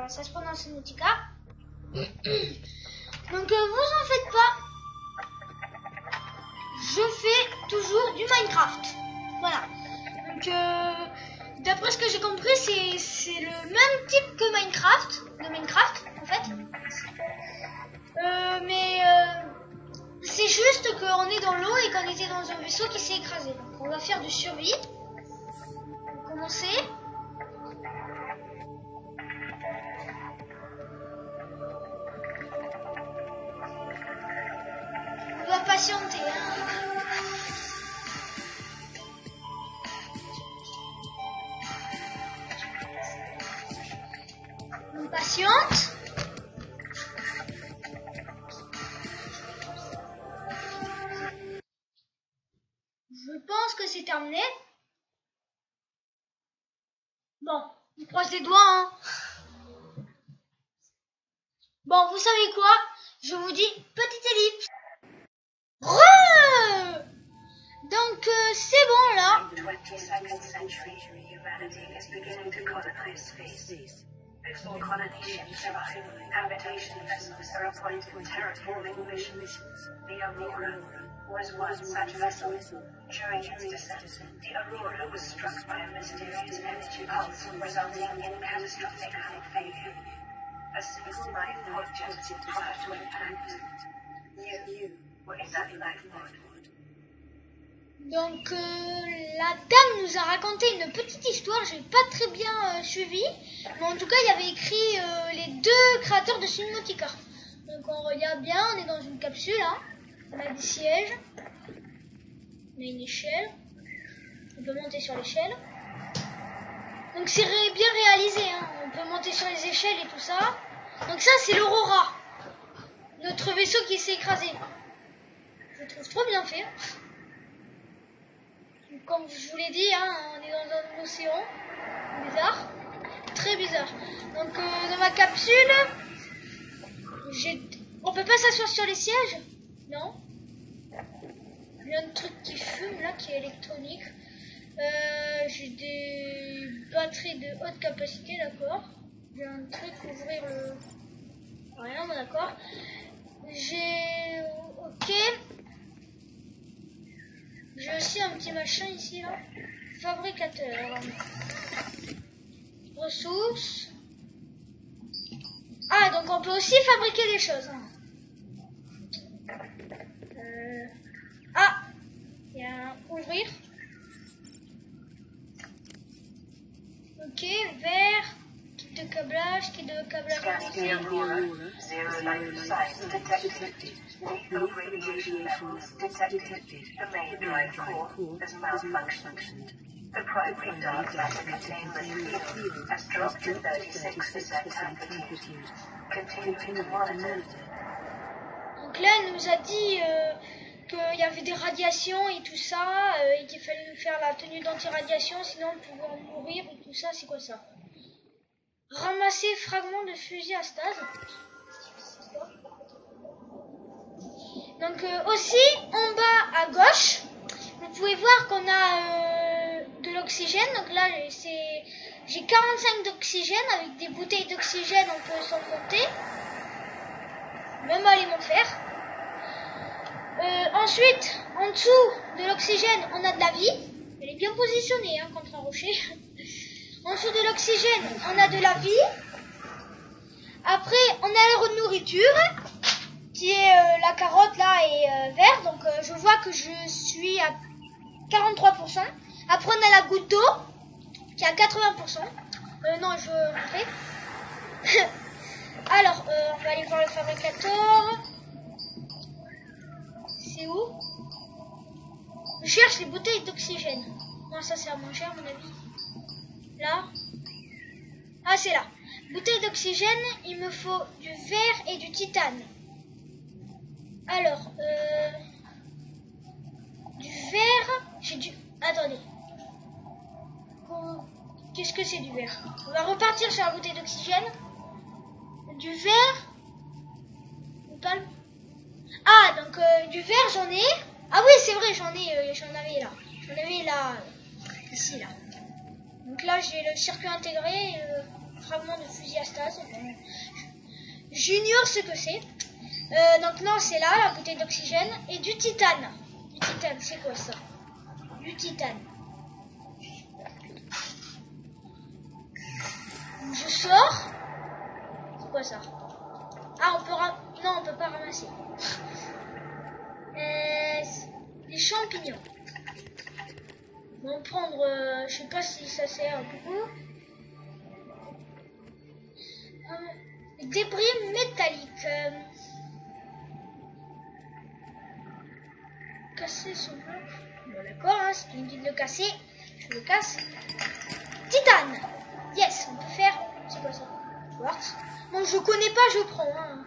ça se prononce Subnautica. Donc vous en faites pas. Je fais toujours du Minecraft. Voilà. Donc d'après ce que j'ai compris, c'est le même type que Minecraft. De Minecraft en fait. Mais c'est juste qu'on est dans l'eau et qu'on était dans un vaisseau qui s'est écrasé. Donc on va faire du survie. On va commencer. On va patienter. On patiente. Je pense que c'est terminé. Bon, on croise les doigts, hein. Bon, vous savez quoi? Je vous dis petite ellipse. Donc, c'est bon, là. Before colony ships arrive, habitation vessels are appointed terraforming missions. The Aurora was one such vessel. During its descent, the Aurora was struck by a mysterious energy pulse, resulting in catastrophic hull failure. A single lifeboat jetted prior to impact. You were in that lifeboat. Donc la dame nous a raconté une petite histoire, j'ai pas très bien suivi, mais en tout cas il y avait écrit les deux créateurs de Subnautica. Donc on regarde bien, on est dans une capsule, hein. On a des sièges, on a une échelle, on peut monter sur l'échelle. Donc c'est bien réalisé, hein. On peut monter sur les échelles et tout ça. Donc ça c'est l'Aurora, notre vaisseau qui s'est écrasé. Je trouve trop bien fait. Comme je vous l'ai dit, hein, on est dans un océan bizarre, très bizarre. Donc dans ma capsule, on peut pas s'asseoir sur les sièges, non. Il y a un truc qui fume là, qui est électronique. J'ai des batteries de haute capacité, d'accord. J'ai un truc pour ouvrir le... Rien, bon, d'accord. J'ai... Ok. J'ai aussi un petit machin ici, là. Fabricateur. Ressources. Ah, donc on peut aussi fabriquer des choses. Hein. Ah, il y a un ouvrir. Ok, vert. Kit de câblage, Scanning the Aurora, zero line of sight detected. Lethal radiation levels detected. The main drive core has malfunctioned. The primary dark matter containment field has dropped to 36% amplitude. Continuing to monitor. Donc là, elle nous a dit qu'il y avait des radiations et tout ça, et qu'il fallait faire la tenue d'anti-radiation, sinon on pouvait mourir et tout ça. C'est quoi ça? Ramasser fragments de fusil à stase. Donc aussi en bas à gauche, vous pouvez voir qu'on a de l'oxygène. Donc là j'ai 45 d'oxygène, avec des bouteilles d'oxygène on peut s'en compter, même à l'élément de fer. Ensuite en dessous de l'oxygène on a de la vie. Elle est bien positionnée, hein, contre un rocher. En dessous de l'oxygène, on a de la vie. Après, on a la nourriture, qui est la carotte là et vert. Donc, je vois que je suis à 43%. Après, on a la goutte d'eau, qui est à 80%. Non, je veux montrer. Alors, on va aller voir le fabricateur. C'est où? Je cherche les bouteilles d'oxygène. Non, ça c'est à moins cher, à mon avis. Là. Ah, c'est là. Bouteille d'oxygène, il me faut du verre et du titane. Alors, du verre, j'ai du... Attendez. Qu'est-ce que c'est du verre? On va repartir sur la bouteille d'oxygène. Du verre. Ah, donc du verre, j'en ai. Ah oui, c'est vrai, j'en avais là. J'en avais là, ici, là. Donc là, j'ai le circuit intégré. fragment de fusil à stase. J'ignore ce que c'est. Donc non, c'est là, la bouteille d'oxygène. Et du titane. Du titane, c'est quoi ça? Du titane. Je sors. C'est quoi ça? Ah, on peut non, on peut pas ramasser. Les champignons. On va prendre, je sais pas si ça sert beaucoup. Les débris métalliques. Casser son bloc. Bon, d'accord, hein, si tu me dis de le casser, je le casse. Titane. Yes, on peut faire. C'est quoi ça? Quartz. Bon, je connais pas, je prends. Hein.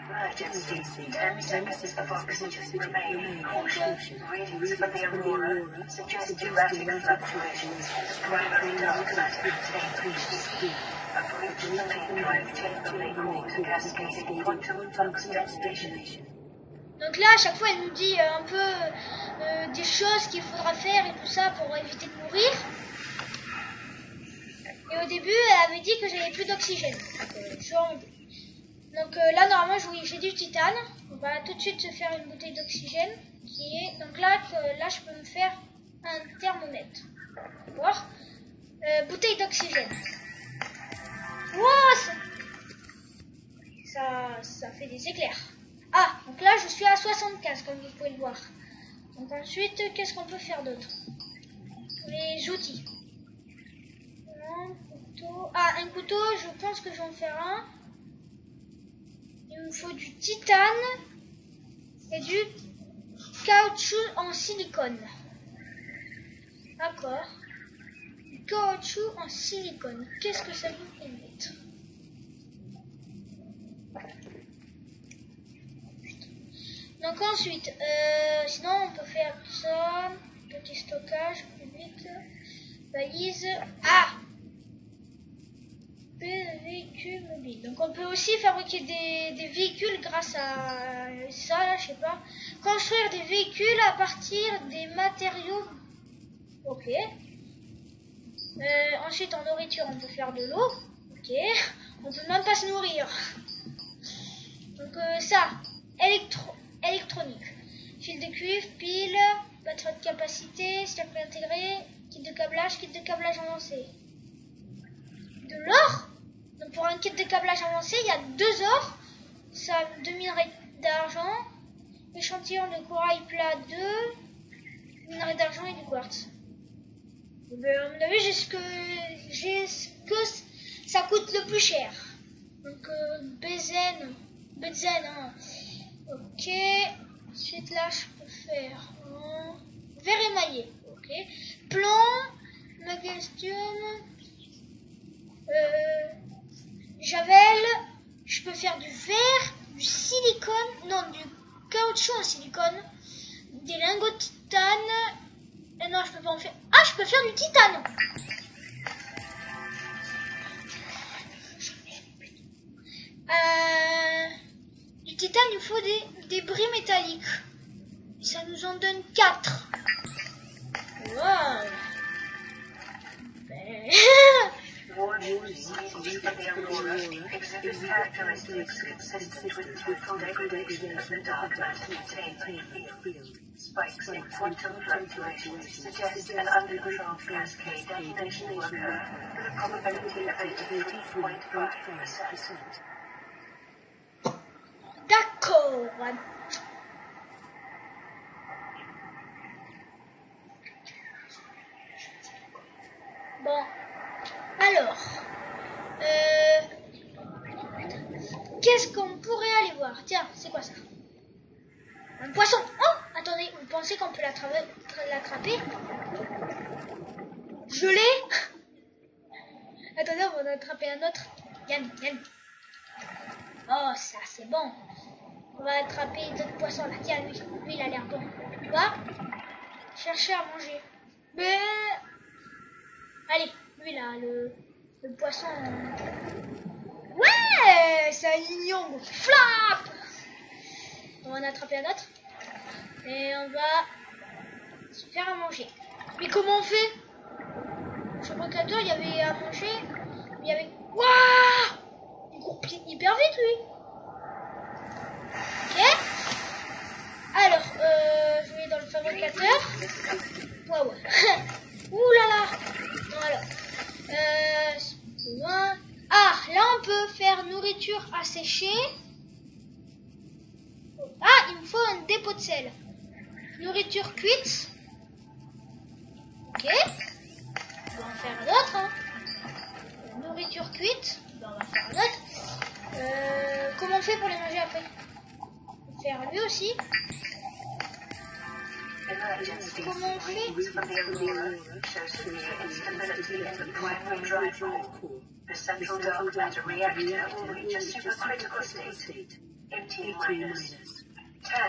Emergency. Tenses of oxygen remain. Caution. Readings from the Aurora suggest erratic fluctuations. Primary dark matter contained. Approach the main drive chamber may cause a cascading quantum flux detonation. Donc là, à chaque fois, elle nous dit un peu des choses qu'il faudra faire et tout ça pour éviter de mourir. Et au début, elle avait dit que j'avais plus d'oxygène. Donc là, normalement, oui, j'ai du titane. On va tout de suite se faire une bouteille d'oxygène. Donc là, je peux me faire un thermomètre. D'accord. Bouteille d'oxygène. Wow, ça fait des éclairs. Ah, donc là, je suis à 75, comme vous pouvez le voir. Donc ensuite, qu'est-ce qu'on peut faire d'autre? Les outils. Un couteau. Ah, un couteau, je pense que je vais en faire un. Il me faut du titane et du caoutchouc en silicone. D'accord. Du caoutchouc en silicone. Qu'est-ce que ça veut dire? Donc ensuite, sinon on peut faire ça. Petit stockage, plus vite. Valise. Ah! Véhicules mobiles. Donc on peut aussi fabriquer des véhicules grâce à ça, là, je sais pas. Construire des véhicules à partir des matériaux. Ok. Ensuite en nourriture on peut faire de l'eau. Ok. On peut même pas se nourrir. Donc ça, électronique. Fil de cuivre, pile, batterie de capacité, circuit intégré, kit de câblage avancé. De l'or. Donc pour un kit de câblage avancé, il y a 2 ors, ça 2 minerais d'argent, échantillon de corail plat 2, minerais d'argent et du quartz. À mon avis, j'ai ce que ça coûte le plus cher. Donc benzène, hein. Ok. Ensuite là, je peux faire verre émaillé. Ok. Plomb, magnésium. Javel, je peux faire du verre, du silicone, non, du caoutchouc en silicone, des lingots de titane. Non, je peux pas en faire. Ah, je peux faire du titane. Du titane, il faut des bris métalliques. Ça nous en donne 4. Wow. Warnings from the Aurora exhibit characteristics consistent with total degradation of the dark matter contained field. Spikes in quantum fluctuations suggest an underground cascade detonation will occur with a probability of 83.5%. D'accord. Bon. Alors, qu'est-ce qu'on pourrait aller voir? Tiens, c'est quoi ça? Un poisson. Oh, attendez, vous pensez qu'on peut l'attraper? Je l'ai. Attendez, on va en attraper un autre. Yann. Oh, ça, c'est bon. On va attraper d'autres poissons là. Tiens, lui, il a l'air bon. Tu vois? Chercher à manger. Mais... Allez, lui là, le poisson. Ouais, c'est un ignon. Flap. On va en attraper un autre. Et on va se faire à manger. Mais comment on fait? Sur le plateau, il y avait à manger. Il y avait... Waouh! Il court hyper vite, lui. Ok. Alors, je vais dans le fabricateur. Waouh. Ouh là là. Non, alors. Loin. Ah, là, on peut faire nourriture asséchée. Ah, il me faut un dépôt de sel. Nourriture cuite. Ok. On va en faire d'autres. Hein. Nourriture cuite. Ben, on va faire d'autres. Comment on fait pour les manger après? On va faire lui aussi. Comment on fait? The central dark matter reactor will reach a supercritical state in T minus 10,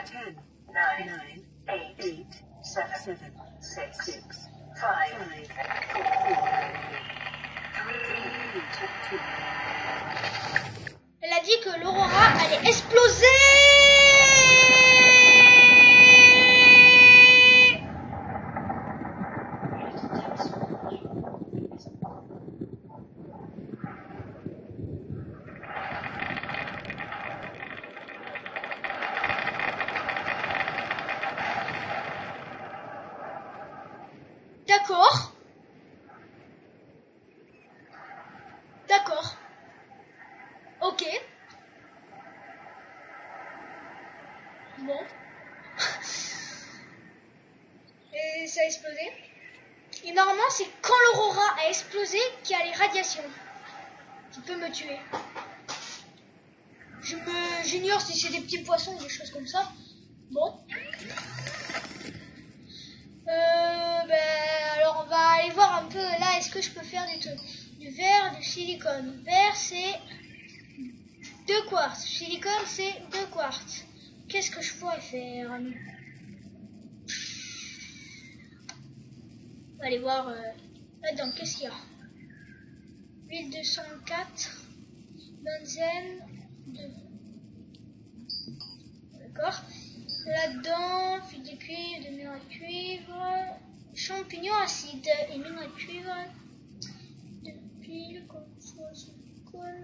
9, 8, 7, 6, 5, 4, 3, 2. Elle a dit que l'Aurora allait exploser. D'accord. D'accord. Ok. Bon. Et ça a explosé. Et normalement, c'est quand l'Aurora a explosé qu'il y a les radiations qui peuvent me tuer. J'ignore si c'est des petits poissons ou des choses comme ça. Bon. Alors on va aller voir un peu là, est-ce que je peux faire des trucs. Du verre, du silicone. Verre c'est 2 quartz. Silicone c'est 2 quartz. Qu'est-ce que je pourrais faire? On va aller voir là-dedans, qu'est-ce qu'il y a? Huile de 104, benzène 2. D'accord. Là-dedans, fil de cuivre, de minerai de cuivre, champignons acides et minerai de cuivre, de pile,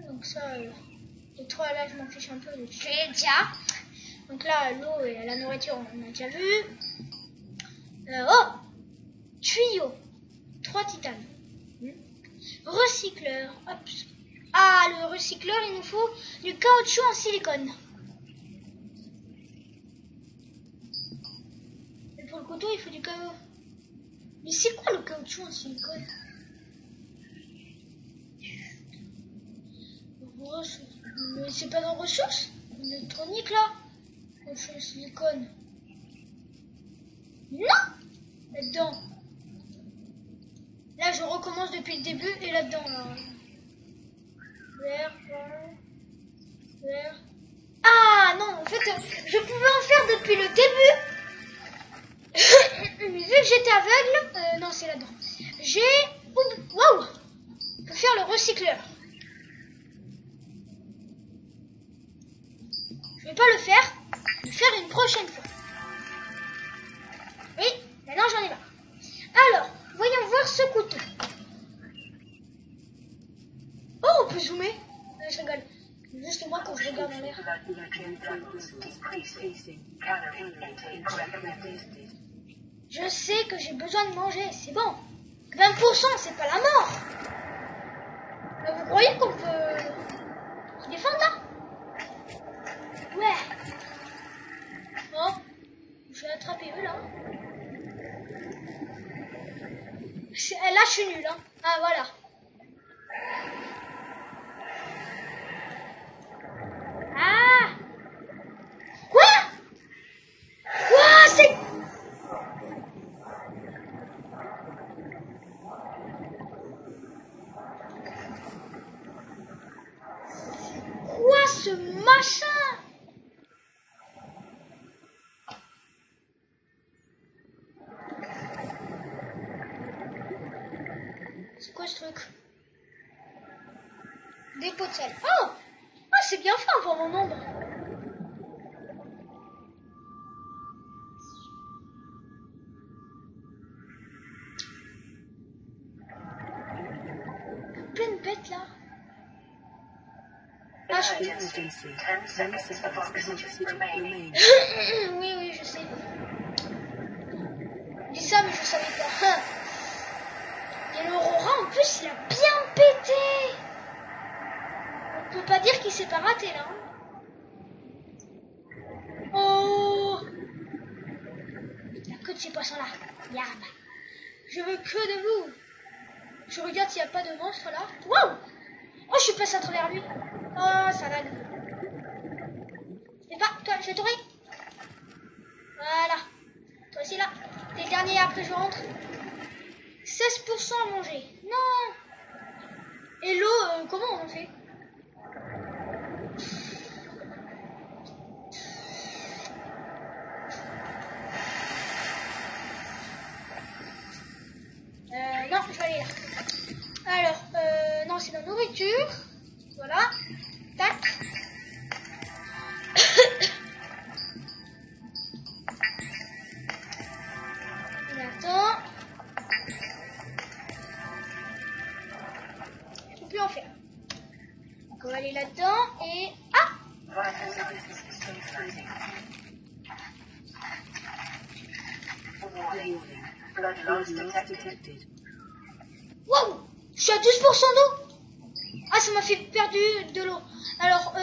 donc ça, les 3 là, je m'en fiche un peu, donc je l'ai déjà. Donc là, l'eau et la nourriture, on a déjà vu. Oh, tuyau, 3 titanes. Recycleur, hop. Ah, le recycleur, il nous faut du caoutchouc en silicone. Et pour le couteau, il faut du caoutchouc. Mais c'est quoi le caoutchouc en silicone? Mais c'est pas dans ressources électroniques là. Caoutchouc en silicone. Non. Là-dedans. Là, je recommence depuis le début et là-dedans. Là. Vert, vert. Ah non, en fait, je pouvais en faire depuis le début. Mais vu que j'étais aveugle, non, c'est là-dedans. Waouh, on peut faire le recycleur. Je vais pas le faire. Je vais le faire une prochaine fois. Oui, maintenant j'en ai marre. Alors, voyons voir ce couteau. Oh, on peut zoomer. Je rigole. Juste moi quand je regarde en l'air. Je sais que j'ai besoin de manger, c'est bon. 20%, c'est pas la mort. Mais vous croyez qu'on peut se défendre là? Ouais. Oh, je vais attraper eux là. Là, je suis nulle. Hein. Ah, voilà. Ah! Quoi? Quoi? C'est... Quoi ce machin? C'est quoi ce truc? Dépôt de sel. Oh! Ah, c'est bien fait pour mon nombre. Plein de bêtes là. Ah, je... Emergency. 10 seconds of oxygen remaining. Oui, oui, je sais. Je dis ça, mais je savais pas. Et l'Aurora, en plus, il a bien pété. On peut pas dire qu'il s'est pas raté, là. Oh, il n'y a que de ces poissons-là. Yam. Je veux que de vous. Je regarde s'il n'y a pas de monstre, là. Wow. Oh, je suis passé à travers lui. Oh, ça lag. Et pas, toi, je vais tourner. Voilà. Toi aussi, là. T'es le dernier, après je rentre. 16% à manger. Non. Et l'eau, comment on en fait? Non, je vais aller là. Alors, non, c'est la nourriture. Voilà. Tac. On attend. Je peux plus en faire. Donc, on va aller là-dedans et... Ah! Blood loss detected. Wow! Je suis à 12% d'eau! Ah, ça m'a fait perdre de l'eau. Alors,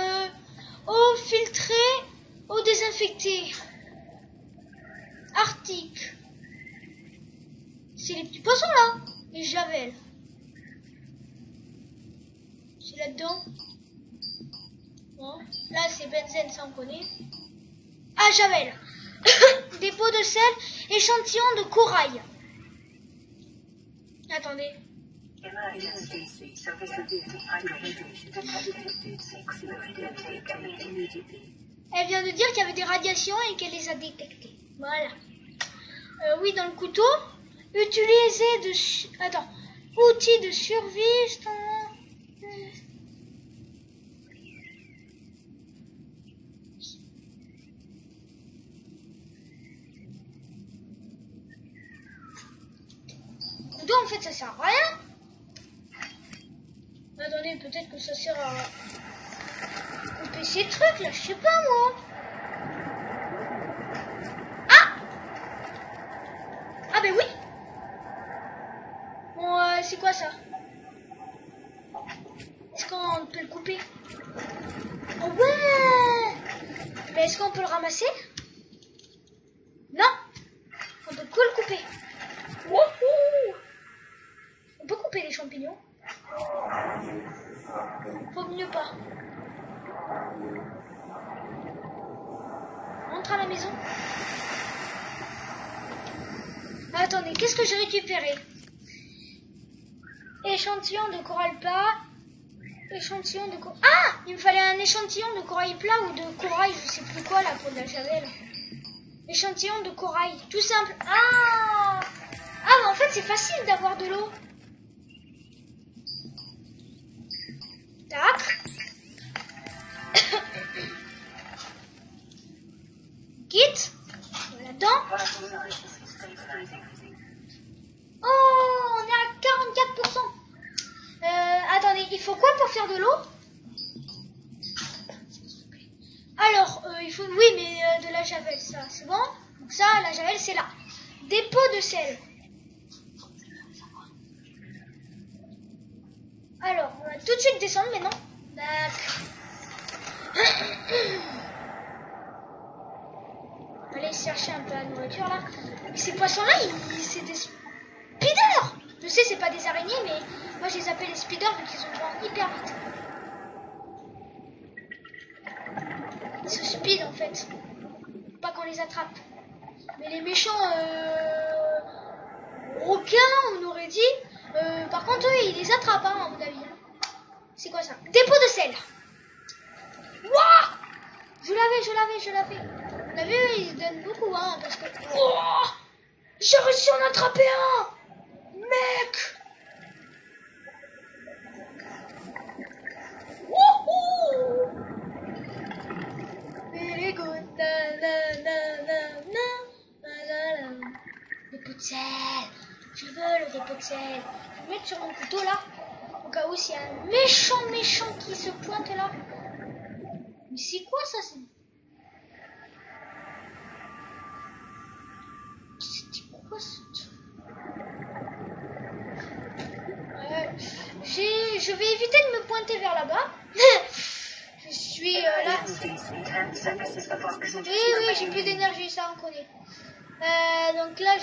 eau filtrée, eau désinfectée. Arctique. C'est les petits poissons là. Les javels. C'est là-dedans. Bon. Là, c'est benzène, ça on connaît. Ah, javel. Dépôt de sel, échantillon de corail. Attendez. Emergency. Severe dehydration detected. Fluid intake immediately. Elle vient de dire qu'il y avait des radiations et qu'elle les a détectées. Voilà. Oui, dans le couteau. Utiliser de... Attends. Outils de survie. Couteau, en fait, ça sert à rien. Attendez, peut-être que ça sert à couper ces trucs là, je sais pas moi. Ah ben oui. Bon, c'est quoi ça? Est-ce qu'on peut le couper? Oh ouais. Mais est-ce qu'on peut le ramasser? Non. On peut que le couper. Wouhou. On peut couper les champignons. Faut mieux pas. On rentre à la maison. Attendez, qu'est-ce que j'ai récupéré? Échantillon de corail plat. Échantillon de corail. Ah! Il me fallait un échantillon de corail plat ou de corail, je sais plus quoi là pour de la javel. Échantillon de corail, tout simple. Ah! Ah, mais en fait c'est facile d'avoir de l'eau. Tac. Quitte. Là-dedans. Oh, on est à 44%. Attendez, il faut quoi pour faire de l'eau? Alors, il faut... Oui, mais de la javel, ça, c'est bon. Donc ça, la javel, c'est là. Dépôt de sel. Alors, on va tout de suite descendre maintenant. Allez chercher un peu la nourriture, là. Mais ces poissons-là, c'est des speeders. Je sais, c'est pas des araignées, mais moi, je les appelle les speeders vu qu'ils ont hyper vite. Ils se speed, en fait. Faut pas qu'on les attrape. Mais les méchants requins, on aurait dit. Par contre, eux, ils les attrapent, hein, à mon avis. C'est quoi ça? Dépôt de sel. Wouah! Je l'avais. On a vu, ils donnent beaucoup, hein, parce que... Oh, j'ai réussi à en attraper un! Mec! Wouhou! Very good. Dépôt de sel. Je veux le dépôt de sel. Je vais le mettre sur mon couteau, là. Au cas où s'il y a un méchant qui se pointe, là. Mais c'est quoi ça? C'était quoi ce truc? Je vais éviter de me pointer vers là-bas. Je suis là. Oui, j'ai plus d'énergie, ça on connaît. Donc là,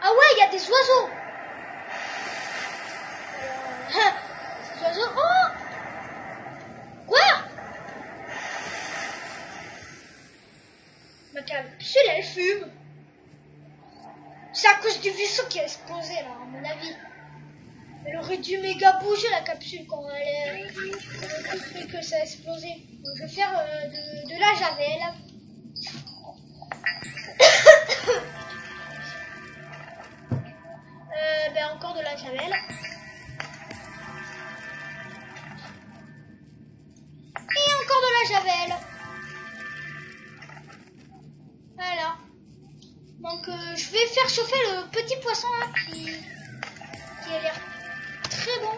ah ouais, il y a des oiseaux. Ces oiseaux. Oh! Quoi? Ma capsule, elle fume. C'est à cause du vaisseau qui a explosé, là, à mon avis. Elle aurait dû méga bouger, la capsule, quand elle a cru que ça a explosé. Donc, je vais faire de la javel. Encore de la javel. Et encore de la javel. Voilà. Donc je vais faire chauffer le petit poisson là qui a l'air très bon.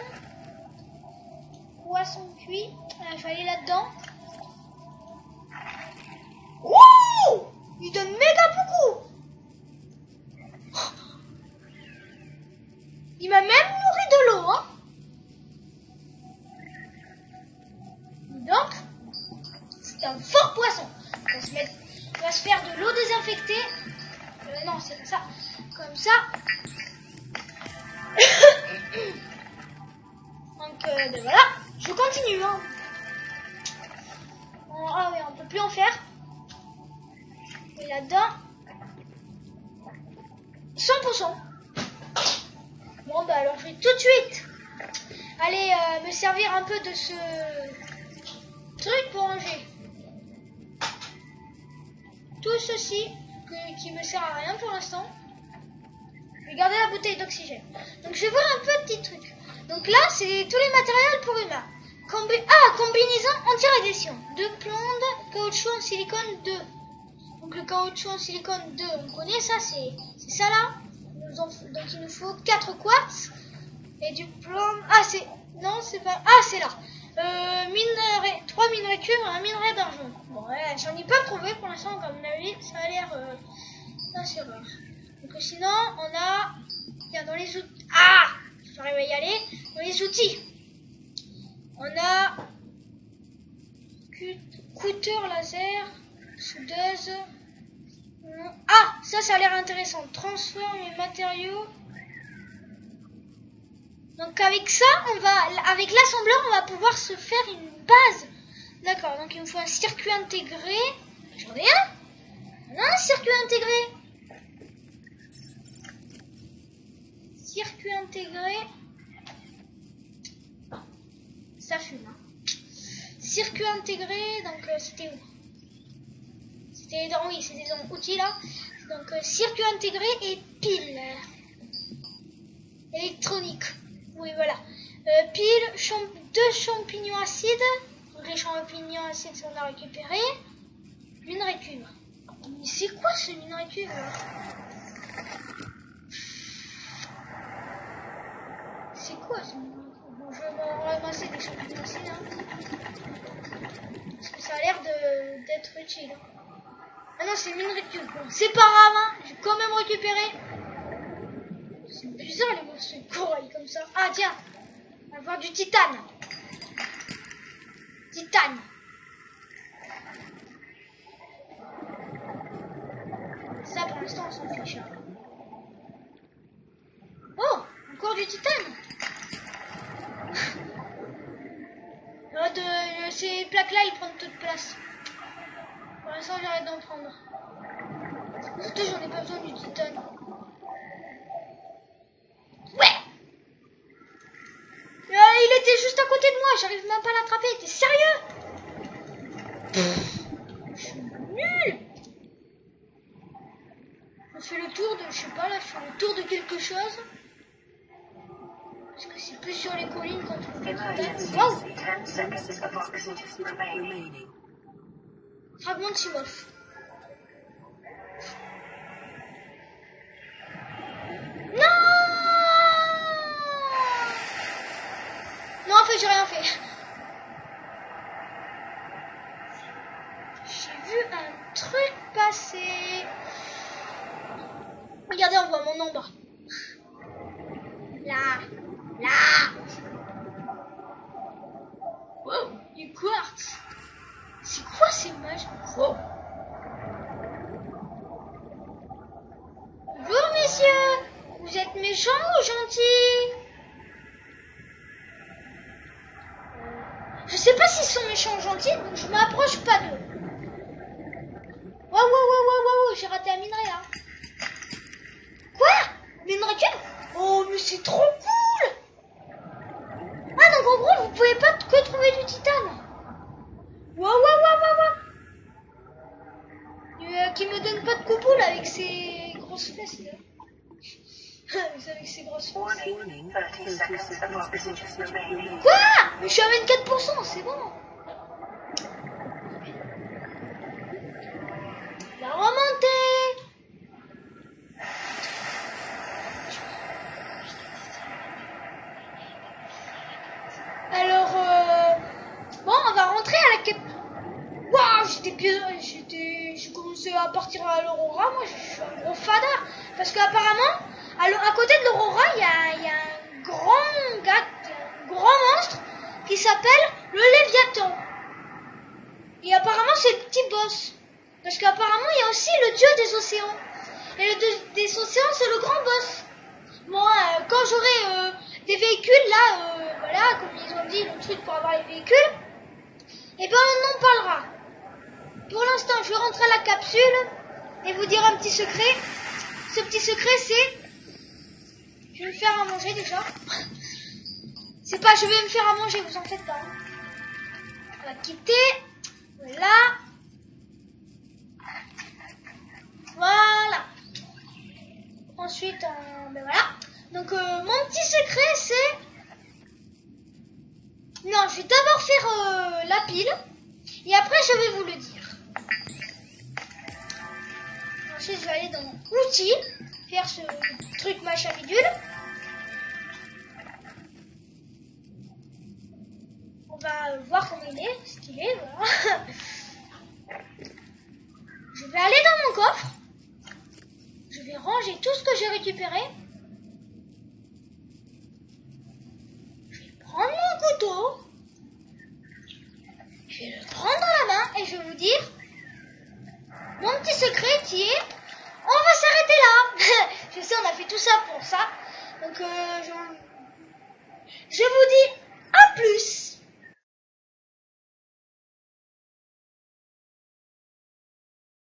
Poisson cuit. Je vais aller là-dedans. Wouh! Il donne méga beaucoup. Il m'a même nourri de l'eau, hein. Donc, c'est un fort poisson. On va se faire de l'eau désinfectée. Non, c'est pas ça. Comme ça. Donc, voilà. Je continue, hein. Ah oui, on peut plus en faire. Et là-dedans, 100%. Bon, bah alors je vais tout de suite aller me servir un peu de ce truc pour ranger. Tout ceci qui me sert à rien pour l'instant. Je vais garder la bouteille d'oxygène. Donc je vais voir un petit truc. Donc là, c'est tous les matériels pour humains. Combinaison anti-radiation. 2 plombes, caoutchouc en silicone 2. Donc le caoutchouc en silicone 2, on connaît ça, c'est ça là. Donc il nous faut 4 quartz et du plomb. Ah c'est... Non c'est pas... Ah c'est là. 3 minerais cuivre et un minerai d'argent. Bon ouais, j'en ai pas trouvé pour l'instant, comme mon avis, ça a l'air assez rare. Donc sinon on a... Tiens, dans les outils... Ah, j'arrive à y aller. Dans les outils, on a cutter laser, soudeuse. Ah, ça a l'air intéressant. Transforme les matériaux. Donc avec ça, avec l'assembleur, on va pouvoir se faire une base. D'accord, donc il me faut un circuit intégré. J'en ai un. On a un circuit intégré. Circuit intégré. Ça fume. Hein. Circuit intégré, donc c'était où? C'était dans outils là. Donc circuit intégré et pile électronique. Oui voilà. Pile, 2 champignons acides. Donc les champignons acides sont à récupérer. Minerai cuivre. Mais c'est quoi ce minerai cuivre là? C'est quoi ce minerai cuivre? Bon, je vais ramasser des champignons acides. Hein. Parce que ça a l'air d'être utile. Ah non, c'est minerai cuivre. Bon, c'est pas grave, hein. J'ai quand même récupéré. C'est bizarre les morceaux de corail comme ça. Ah tiens, on va avoir du titane. Titane. Ça pour l'instant on s'en fiche. Oh, encore du titane. Ces plaques là ils prennent toute place. Pour l'instant j'arrête d'en prendre. Surtout j'en ai pas besoin du titane. Ouais. Il était juste à côté de moi, j'arrive même pas à l'attraper. T'es sérieux? Je suis nul. Je fais le tour de, je sais pas là, je fais le tour de quelque chose. Parce que c'est plus sur les collines quand on fait tout. Wow. Fragment de Simov. Non, en j'ai rien fait. J'ai vu un truc passer. Regardez, on voit mon ombre. Là. Wow, du quartz. C'est quoi ces images? Wow. Bonjour messieurs, vous êtes méchants ou gentils? Je sais pas s'ils sont méchants ou gentils, donc je m'approche pas d'eux. Wow, j'ai raté un minerai là. Quoi? Mais une raquette? Oh, mais c'est trop cool! Ah, donc en gros, vous pouvez pas que trouver du titane. Wow. Qui me donne pas de coupeau là avec ses grosses fesses là. Avec ses grosses fesses. Warning, 30 seconds of oxygen remaining. Quoi? Mais je suis à 24%, c'est bon. La remontée. Alors, bon, on va rentrer à la quête. Waouh, j'ai commencé à partir à l'Aurora. Moi, je suis un gros fada. Parce qu'apparemment, à côté de l'Aurora, il y a un grand monstre qui s'appelle le Léviathan. Et apparemment, c'est le petit boss. Parce qu'apparemment, il y a aussi le dieu des océans. Et le dieu des océans, c'est le grand boss. Moi, quand j'aurai des véhicules, là, voilà, comme ils ont dit, le truc pour avoir les véhicules, et ben on en parlera. Pour l'instant, je vais rentrer à la capsule et vous dire un petit secret. Ce petit secret, c'est... Je vais me faire à manger déjà. C'est pas je vais me faire à manger, vous en faites pas. On va quitter. Voilà. Ensuite, ben voilà. Donc, mon petit secret, c'est... Non, je vais d'abord faire la pile. Et après, je vais vous le dire. Ensuite, je vais aller dans outils, faire ce truc machin bidule. On va voir comment il est, stylé, voilà. Je vais aller dans mon coffre. Je vais ranger tout ce que j'ai récupéré. Je vais prendre mon couteau. Je vais le prendre dans la main et je vais vous dire mon petit secret qui est... On va s'arrêter là. Je sais, on a fait tout ça pour ça. Donc, je vous dis à plus.